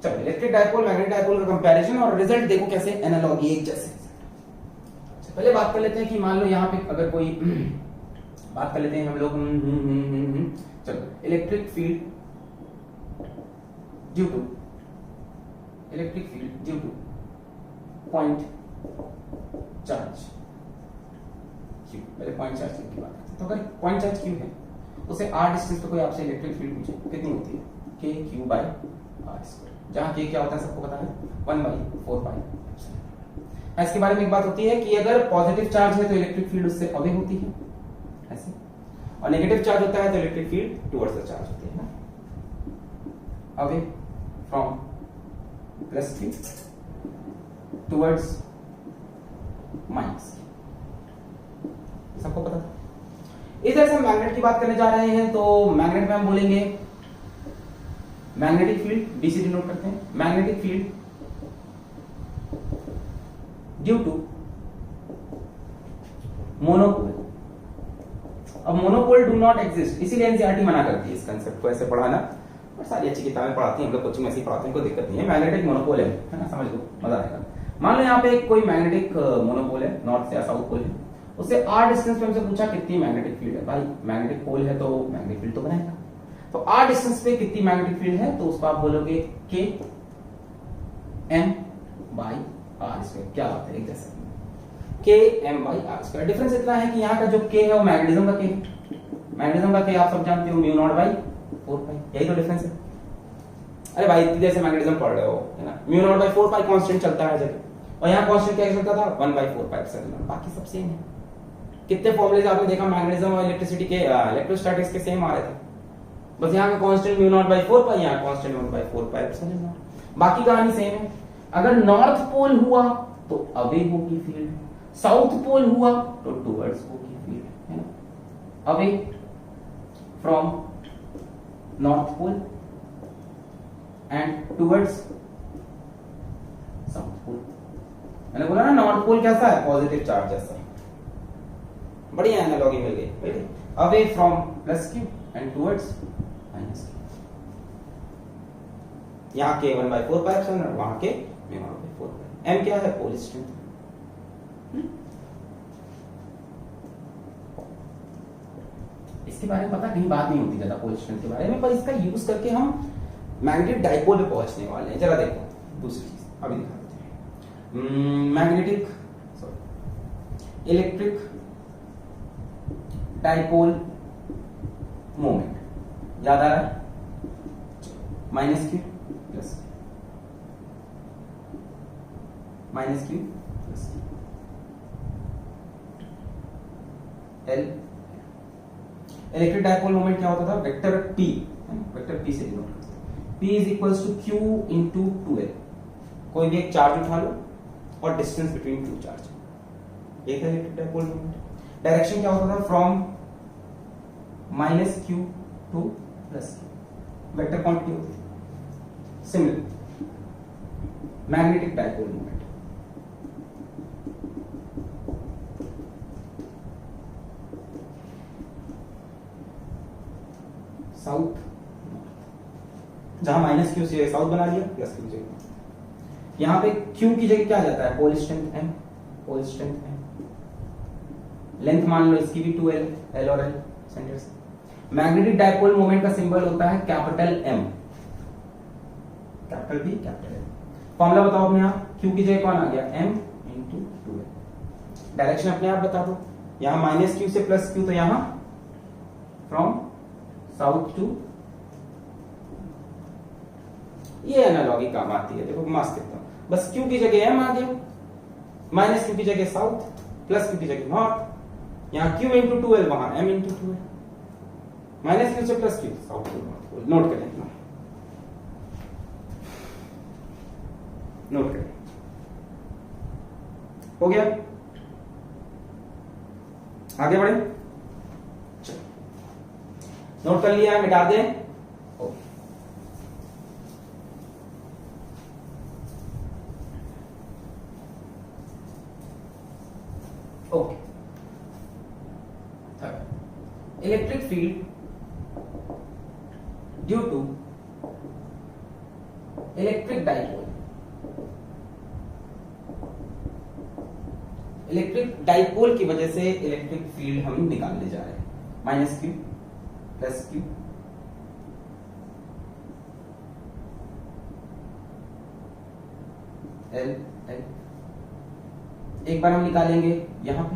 चलो, इलेक्ट्रिक डाइपोल मैग्नेटिक डाइपोल का कंपैरिजन और रिजल्ट देखो कैसे एनालॉगी एक जैसे। पहले बात कर लेते हैं कि मान लो यहाँ पे अगर कोई बात कर लेते हैं हम लोग, चलो, electric field due two point charge Q. पहले पॉइंट चार्ज की बात करते हैं। तो अगर पॉइंट चार्ज क्यू है, उसे r डिस्टेंस पे कोई आपसे इलेक्ट्रिक फील्ड पूछे, कितनी होती है? k/q/r², जहां k क्या होता है सबको पता है, 1/4π। इसके बारे में एक बात होती है कि अगर पॉजिटिव चार्ज है तो इलेक्ट्रिक फील्ड उससे अवे होती है ऐसे, और नेगेटिव चार्ज होता है तो electric field towards the charge होती है ना, away from plus q towards minus, सबको पता था। इस तरह से हम मैग्नेट की बात करने जा रहे हैं। तो मैग्नेट में हम बोलेंगे मैग्नेटिक फील्ड, B से डिनोट करते हैं, magnetic field due to monopole. अब मोनोपोल डू नॉट एग्जिस्ट, इसीलिए एनसीईआरटी मना करती है इस कंसेप्ट को ऐसे पढ़ाना, और सारी अच्छी किताबें पढ़ाती हैं, हम लोग कोचिंग में ऐसे ही पढ़ाते हैं, कोई दिक्कत नहीं है। मैग्नेटिक मोनोपोल है ना, समझ लो, मजा आएगा। मान लो यहाँ पे कोई मैग्नेटिक मोनोपोल है, नॉर्थ या साउथ पोल है, उससे r डिस्टेंस पे हमसे पूछा कितनी मैग्नेटिक फील्ड है। भाई मैग्नेटिक पोल है तो मैग्नेटिक फील्ड तो बनाएगा, तो r डिस्टेंस पे कितनी मैग्नेटिक फील्ड है, तो उसको आप बोलोगे k m/r²। क्या बात है, एक जैसा k m/r²। डिफरेंस इतना है कि यहाँ का जो k है वो मैग्नेटिज्म का k है, मैग्नेटिज्म का k आप सब जानते हो μ0/4π, यही तो डिफरेंस है। अरे भाई इतनी जैसे मैग्नेटिज्म पढ़ रहे हो है ना, μ0/4π कांस्टेंट चलता है जगह, और यहाँ कांस्टेंट क्या चलता था, 1/4π, बाकी सब सेम है। कितने फॉर्मूले आपने देखा मैग्नेटिज्म और इलेक्ट्रिसिटी के, इलेक्ट्रोस्टैटिक्स के सेम आ रहे थे, बस यहाँ का कांस्टेंट μ0/4π, यहाँ कांस्टेंट 1/4π, बाकी कहानी सेम है। अगर नॉर्थ पोल हुआ तो अवे होगी फील्ड, साउथ पोल हुआ तो टुवर्ड्स होगी फील्ड, है ना, away from north pole and towards south pole. मैंने बोला ना नॉर्थ पोल कैसा है, पॉजिटिव चार्ज जैसा, बढ़िया एनालॉजी मिल गई। Away from plus Q and towards minus Q, यहाँ के 1/4π और वहां के μ0/4π। m क्या है, पोल स्ट्रेंथ। इसके बारे में पता कहीं बात नहीं होती ज्यादा पोल स्ट्रेंथ के बारे में, पर इसका यूज करके हम मैग्नेटिक डाइपोल पे पहुंचने वाले हैं। जरा देखो दूसरी चीज अभी दिखा देते हैं। मैग्नेटिक इलेक्ट्रिक डाइपोल मोमेंट याद आ रहा है? Minus q plus minus q plus L. Electric dipole moment क्या होता था? वेक्टर पी, वेक्टर पी से डिनोट करते हैं। P is equals to q into 2L। कोई भी एक चार्ज उठा लो और डिस्टेंस बिटवीन टू चार्ज, ये था इलेक्ट्रिक डाइपोल मोमेंट। डायरेक्शन क्या होता था? From minus Q two plus Q, vector quantity होती है। Similar magnetic dipole moment, south, जहां माइनस क्यू से साउथ बना लिया, प्लस क्यू से यहां पे क्यू की जगह क्या आ जाता है? Pole strength M, pole strength M. Length मान लो इसकी भी 2L, L और L सेंटर से। मैग्नेटिक डाइपोल मोमेंट का सिंबल होता है capital M, capital B capital M। Formula बताओ अपने आप, क्यू की जगह कौन आ गया? M into 2L। डायरेक्शन अपने आप बता दो, यहां माइनस क्यू से प्लस क्यू, तो यहां फ्रॉम साउथ टू, ये एनालॉगी काम आती है। देखो मस्त एकदम, बस क्यू की जगह एम आ गया, माइनस क्यू की जगह साउथ, प्लस क्यू की जगह नॉर्थ। यहां क्यू इंटू 2L, वहां M into 2L। Minus Q से plus Q, south to north. Note करें, नोट करें, हो गया? आगे बढ़े, नोट कर लिया, मिटा दें। Okay, third, electric field due to electric dipole. Electric dipole की वजह से इलेक्ट्रिक फील्ड हम निकालने जा रहे हैं। Minus q plus Q, L L. एक बार हम निकालेंगे यहां पे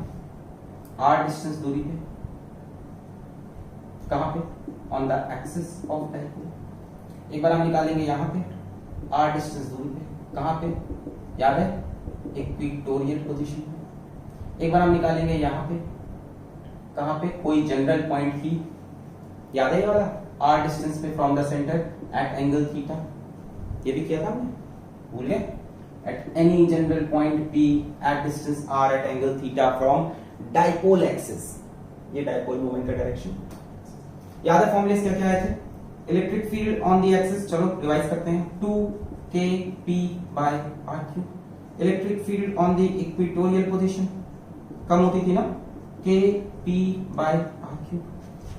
r डिस्टेंस दूरी पे, कहां पे? On the axis of dipole. एक बार हम निकालेंगे यहां पे r डिस्टेंस दूरी पे, कहां पे? याद है? इक्वेटोरियल पोजीशन पे। एक बार हम निकालेंगे यहां पे, कहां पे? कोई जनरल पॉइंट P, याद है ये वाला? r डिस्टेंस पे from the centre at angle theta, ये भी किया था हमने, भूल गए? At any general point P at distance r at angle theta from dipole axis, ये डाइपोल मोमेंट का डायरेक्शन। याद है फॉर्मूले क्या क्या आए थे? Electric field on the axis, चलो रिवाइज करते हैं, 2kp by r3। Electric field on the equatorial position कम होती थी ना, kp by r3।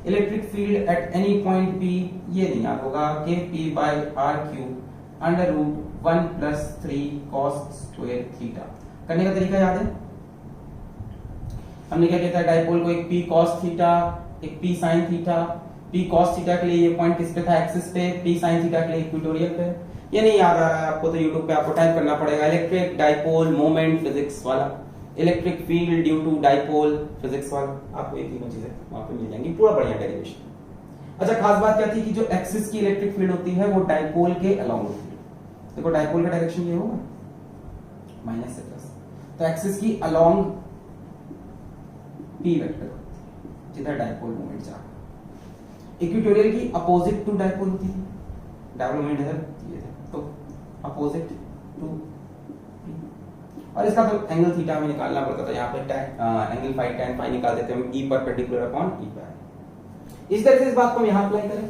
Electric field at any point P, ये नहीं याद होगा, kp by r3 under root 1 plus 3 cos square theta. करने का तरीका याद है? हमने क्या कहता है डाइपोल को? एक P cos थीटा, एक P sin theta. P cos theta के लिए ये पॉइंट किस पे था? एक्सिस पे। P sin थीटा के लिए इक्वेटोरियल पे। ये नहीं याद आ रहा है आपको तो यूट्यूब पे आपको टाइप करना पड़ेगा, इलेक्ट्रिक डाइपोल मोमेंट फिजिक्स वाला, electric field due to dipole physics वाला। आपको ये तीनों चीजें वहां पे मिल जाएंगी, पूरा बढ़िया डेरिवेशन। अच्छा, खास बात क्या थी कि जो एक्सिस की इलेक्ट्रिक फील्ड होती है वो डाइपोल के अलोंग होती है। देखो डाइपोल का डायरेक्शन ये होगा, माइनस से प्लस, तो एक्सिस की अलोंग P वेक्टर जिधर डाइपोल मोमेंट जा रहा है। इक्वेटोरियल की अपोजिट टू डाइपोल होती है, डाइपोल मोमेंट इधर ये था, तो अपोजिट टू P। और इसका तो एंगल थीटा में निकालना पड़ता था, यहाँ पे एंगल फाई tan फाई निकाल देते हैं, E परपेंडिकुलर अपॉन E पर। इस तरह से इस बात को हम यहां अप्लाई करें,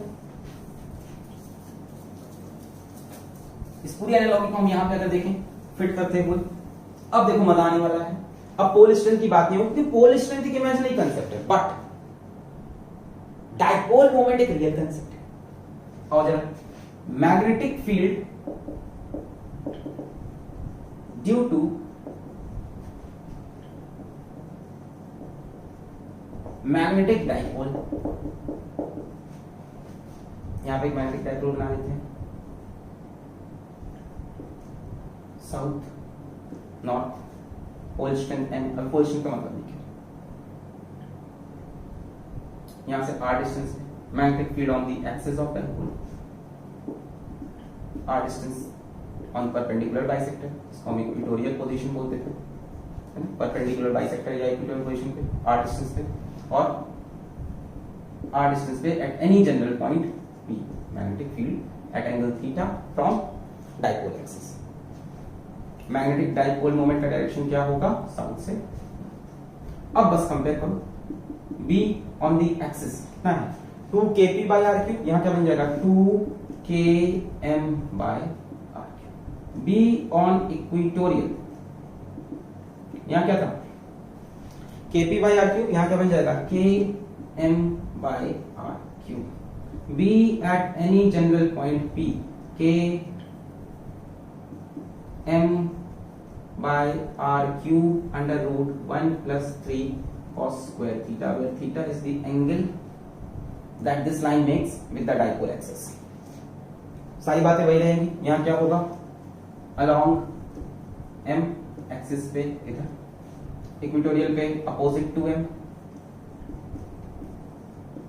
इस पूरी एनालॉजी को हम यहां पे अगर देखें, फिट करते हैं। अब देखो मजा आने वाला है। अब पोल स्ट्रेंथ की बात नहीं होती, पोल स्ट्रेंथ एक इमेजिनरी कंसेप्ट है, बट डाइपोल मोमेंट एक रियल कंसेप्ट है। और जरा, magnetic field due to magnetic dipole, यहां पे एक मैग्नेटिक डाइपोल बना लेते हैं, south north pole strength n। अब होल स्ट्रेंथ का मतलब देखिए, यहां से r डिस्टेंस है, magnetic field on the axis of dipole, r distance on perpendicular bisector, इसको हम इक्वेटोरियल पोजीशन बोलते थे, है ना, परपेंडिकुलर बाइसेक्टर या इक्वेटोरियल पोजीशन पे r डिस्टेंस पे, और r डिस्टेंस पे at any general point p, magnetic field eight angle theta from dipole axis. Magnetic dipole moment का डायरेक्शन क्या होगा, साउथ से। अब बस कंपेयर करो, b ऑन द एक्सिस कितना है 2kp/r3, यहां क्या बन जाएगा 2km/r3। b ऑन इक्वेटोरियल, यहां क्या था kp/r3, यहां क्या बन जाएगा km/r3। b at any general point p, km/r3 under root 1 plus 3 cos square theta, where theta is the angle that this line makes with the dipole axis। सारी बातें वही रहेंगी। यहां क्या होगा, along m एक्सिस पे इधर, इक्वेटोरियल पे opposite to m,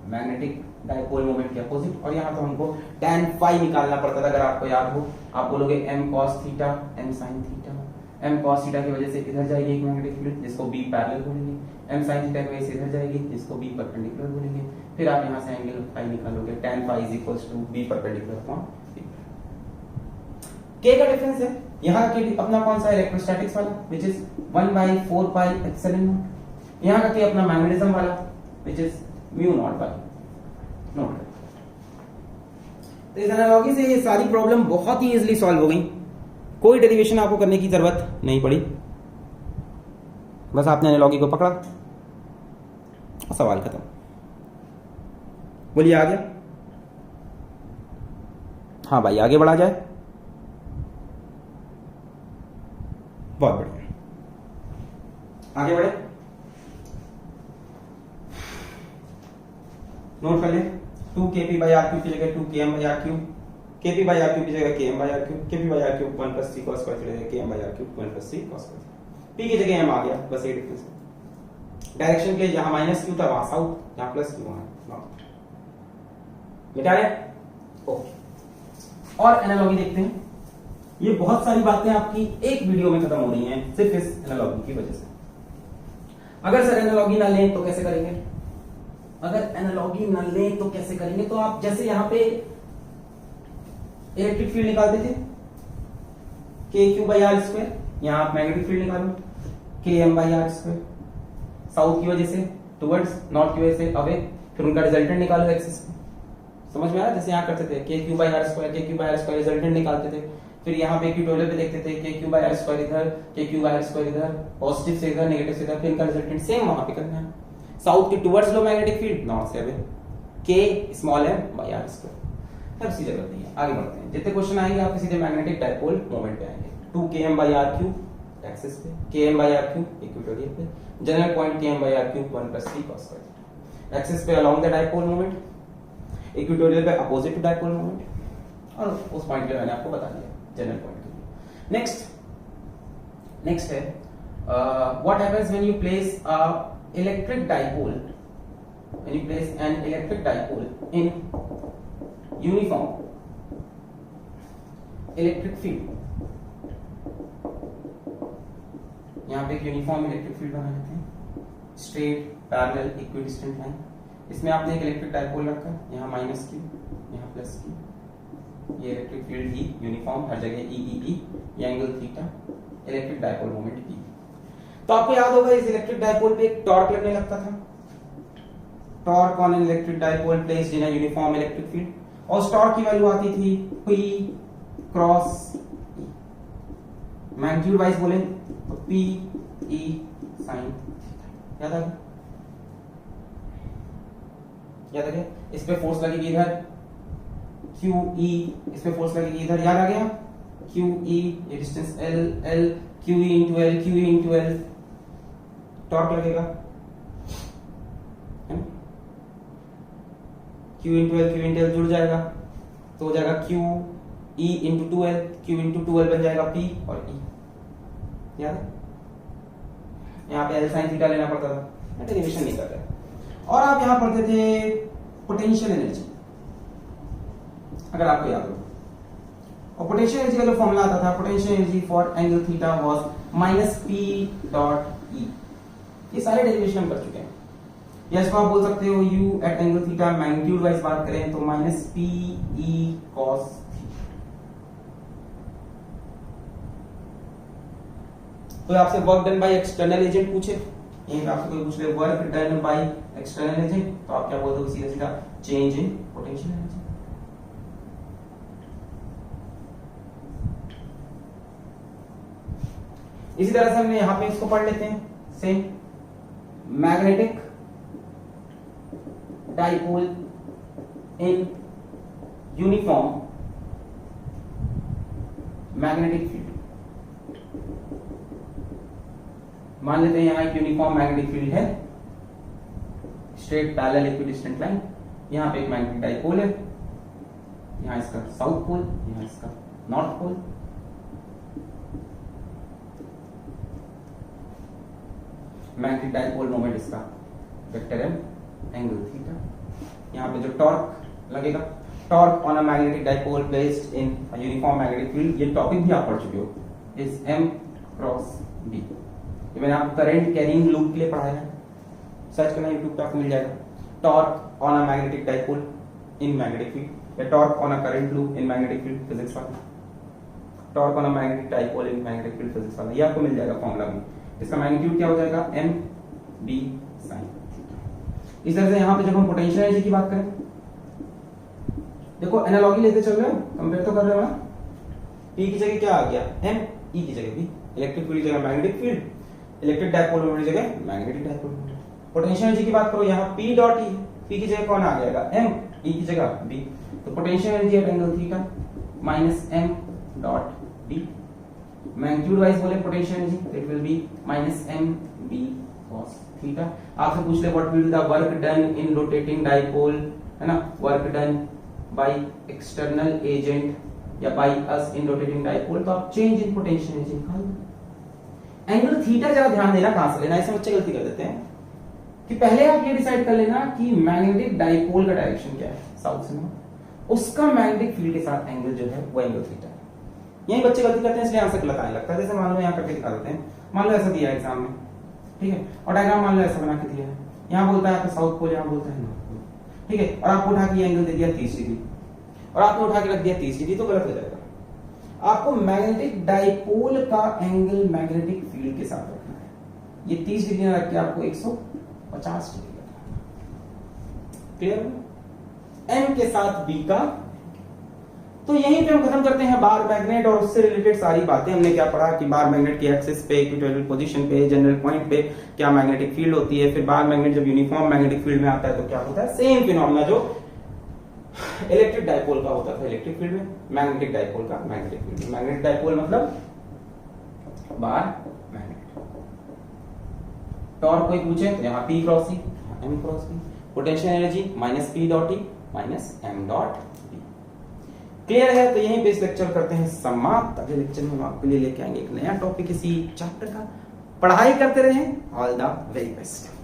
magnetic dipole moment के अपोजिट। और यहां तो हमको tan phi निकालना पड़ता था, अगर आपको याद हो, आप बोलोगे m cos theta m sin theta. m cos theta की वजह से इधर जाएगी एक मैग्नेटिक फील्ड जिसको b पैरेलल बोलेंगे, m sin थीटा की वजह से इधर जाएगी जिसको b परपेंडिकुलर बोलेंगे। फिर आप यहां से एंगल phi निकालोगे, tan phi is equals to b perpendicular upon b। k का डिफरेंस है, यहां के अपना कौन सा इलेक्ट्रोस्टैटिक्स वाला व्हिच इज 1/4πε0, यहां का के अपना मैग्नेटिज्म वाला व्हिच इज μ0/, नोट। तो इस एनालॉजी से ये सारी प्रॉब्लम बहुत ही इजीली सॉल्व हो गई, कोई डेरिवेशन आपको करने की जरूरत नहीं पड़ी, बस आपने एनालॉजी को पकड़ा, सवाल खत्म। बोलिए आगे। हाँ भाई आगे बढ़ा जाए, बहुत बढ़िया, आगे बढ़े। नोट कर ले, 2kp/r3 की जगह 2km/r3, kp/r3 की जगह km/r3, kp/r3 1 + 3 cos स्क्वायर की जगह km/r3 1 + 3 cos स्क्वायर, p की जगह m आ गया, बस ये डिफरेंस है। डायरेक्शन के जहां -q था वहां साउथ, जहां +q वहां नॉर्थ। बेटा है ओके। और एनालॉजी देखते हैं, ये बहुत सारी बातें आपकी एक वीडियो में खत्म हो रही हैं सिर्फ इस एनालॉजी की वजह से। अगर सर एनालॉजी ना लें तो कैसे करेंगे, अगर एनालॉजी न लें तो कैसे करेंगे, तो आप जैसे यहां पे इलेक्ट्रिक फील्ड निकालते थे kq/r², यहां आप मैग्नेटिक फील्ड निकालो km/r², साउथ की वजह से टुवर्ड्स, नॉर्थ की वजह से अवे, फिर उनका रिजल्टेंट निकालो एक्सिस पे। समझ में आया, जैसे यहां करते थे kq/r² रिजल्टेंट निकालते थे, फिर यहां पे इक्वेटोरियल पे देखते थे kq/r² इधर, kq/r² इधर, पॉजिटिव से इधर, नेगेटिव से इधर, फिर इनका रिजल्टेंट सेम वहां पे करना है। साउथ के टुवर्ड्स लो मैग्नेटिक फील्ड, नॉर्थ से अवे k/r²। अब सी जरूरत नहीं है, आगे बढ़ते हैं। जितने क्वेश्चन आएंगे आपके सीधे मैग्नेटिक डाइपोल मोमेंट पे आएंगे। 2km/r3 एक्सिस पे, km/r3 इक्वेटोरियल पे, general point km/r3 1 + 3 cos square. Axis पे along the dipole moment, equatorial पे अपोजिट टू डाइपोल मोमेंट, और उस पॉइंट पे मैंने आपको बता दिया जनरल पॉइंट के लिए। नेक्स्ट है what happens when you place a electric dipole, when you place an electric dipole in uniform electric field, यहां पे एक यूनिफॉर्म इलेक्ट्रिक फील्ड बना लेते हैं, स्ट्रेट पैरेलल इक्विडिस्टेंट लाइन। इसमें आपने एक इलेक्ट्रिक डाइपोल रखा, यहां -q, यहां +q, ये इलेक्ट्रिक फील्ड ही यूनिफॉर्म, हर जगह e, ये angle theta, electric dipole moment e। तो आपको याद होगा इस इलेक्ट्रिक डाइपोल पे एक टॉर्क लगने लगता था, torque on an electric dipole placed in a uniform electric field, और उस टॉर्क की वैल्यू आती थी P cross E। Magnitude wise बोले तो P E sin थीटा। याद आ गया, याद आ गया। इस पे फोर्स लगेगी इधर Q E, इस पे फोर्स लगेगी इधर, याद आ गया Q E, ये distance L L Q E into L, Q E into L, torque लगेगा, Q into L, Q into L जुड़ जाएगा तो हो जाएगा Q E into 2L, Q into 2L बन जाएगा P और E। याद है यहाँ पे एल साइन थीटा लेना पड़ता था, डेरिवेशन नहीं कर रहे। और आप यहाँ पढ़ते थे पोटेंशियल एनर्जी, अगर आपको याद हो, और पोटेंशियल एनर्जी का जो फॉर्मूला आता था, potential energy for angle theta was minus P dot E. ये सारे डेरिवेशन हम कर चुके हैं। या इसको आप बोल सकते हो u at angle theta magnitude wise बात करें तो minus P E cos theta. तो आपसे work done by external agent पूछे, यहीं पे आपसे कोई पूछ ले work done by external agent, तो आप क्या बोलते हो सीधा सीधा चेंज इन पोटेंशियल एनर्जी। इसी तरह से हमने यहां पे इसको पढ़ लेते हैं, सेम मैग्नेटिक डाइपोल इन यूनिफॉर्म मैग्नेटिक फील्ड। मान लेते हैं यहां एक यूनिफॉर्म मैग्नेटिक फील्ड है, स्ट्रेट पैरेलल इक्विडिस्टेंट लाइन, यहां पे एक मैग्नेटिक डाइपोल है, यहां इसका साउथ पोल, यहां इसका north pole. Magnetic dipole moment इसका वेक्टर एम एंगल थीटा। यहाँ पे जो टॉर्क लगेगा, torque on a magnetic dipole based in uniform magnetic field, ये टॉपिक भी आप पढ़ चुके हो, इज एम क्रॉस बी। ये मैंने आपको करंट कैरिंग लूप के लिए पढ़ाया है, सर्च करना यूट्यूब पे आपको मिल जाएगा। Torque on a magnetic dipole in magnetic field, या torque on a current loop in magnetic field physics वाला, torque on a magnetic dipole in magnetic field physics वाला, ये आपको मिल जाएगा फॉर्मूला में। इसका मैग्नीट्यूड क्या हो जाएगा, एम बी साइन। इस तरह से यहां पे जब हम पोटेंशियल एनर्जी की बात करें, देखो एनालॉजी लेते चल रहे हो, कंपेयर तो कर रहे हो ना। P की जगह क्या आ गया, एम, E की जगह B, इलेक्ट्रिक फील्ड की जगह magnetic field, electric dipole moment की जगह magnetic dipole moment. Potential energy की बात करो, यहाँ P डॉट E, P की जगह कौन आ जाएगा, M, E की जगह B। तो potential energy at angle theta minus M dot B। Magnitude wise बोले potential energy, it will be minus M B cos theta. आपसे पूछ ले what will be the work done in rotating dipole, है ना, work done by external agent या by us in rotating dipole, तो आप change in potential energy निकाल दो। एंगल थीटा जरा ध्यान देना कहां से लेना, इसमें बच्चे गलती कर देते हैं कि पहले आप ये डिसाइड कर लेना कि मैग्नेटिक डाइपोल का डायरेक्शन क्या है, साउथ से नॉर्थ, उसका मैग्नेटिक फील्ड के साथ एंगल जो है वो एंगल थीटा है। यही बच्चे गलती करते हैं, इसलिए आंसर गलत आने लगता है। जैसे मान लो यहाँ करके दिखा देते हैं, मान लो ऐसा दिया है एग्जाम में, ठीक है, और डायग्राम मान लो ऐसा बना के दिया है, यहाँ बोलता है आपका साउथ पोल, यहाँ बोलता है नॉर्थ पोल, ठीक है, और आपको उठा के एंगल दे दिया 30 डिग्री, और आपने उठा के रख दिया 30 डिग्री, तो गलत हो जाएगा। आपको मैग्नेटिक डाइपोल का एंगल मैग्नेटिक फील्ड के साथ रखना है, ये 30 डिग्री ना रख के आपको 150 डिग्री रखना है। क्लियर? एम के साथ बी का। तो यहीं पे हम खत्म करते हैं बार मैग्नेट और उससे रिलेटेड सारी बातें। हमने क्या पढ़ा कि बार मैग्नेट की एक्सिस पे, इक्वेटोरियल पोजीशन पे, जनरल पॉइंट पे क्या मैग्नेटिक फील्ड होती है, फिर बार मैग्नेट जब यूनिफॉर्म मैग्नेटिक फील्ड में आता है तो क्या होता है, सेम फिनोमेना जो इलेक्ट्रिक डाइपोल का होता था इलेक्ट्रिक फील्ड में, मैग्नेटिक डाइपोल का मैग्नेटिक फील्ड में। मैग्नेटिक डाइपोल मतलब बार मैग्नेट। टॉर्क कोई पूछे तो यहाँ P cross E, M cross B। Potential energy minus P dot E minus M dot B। Clear है? तो यहीं पे इस लेक्चर करते हैं समाप्त। अगले लेक्चर में हम आपके लिए लेके आएंगे एक नया टॉपिक, इसी चैप्टर का। पढ़ाई करते रहें। All the very best.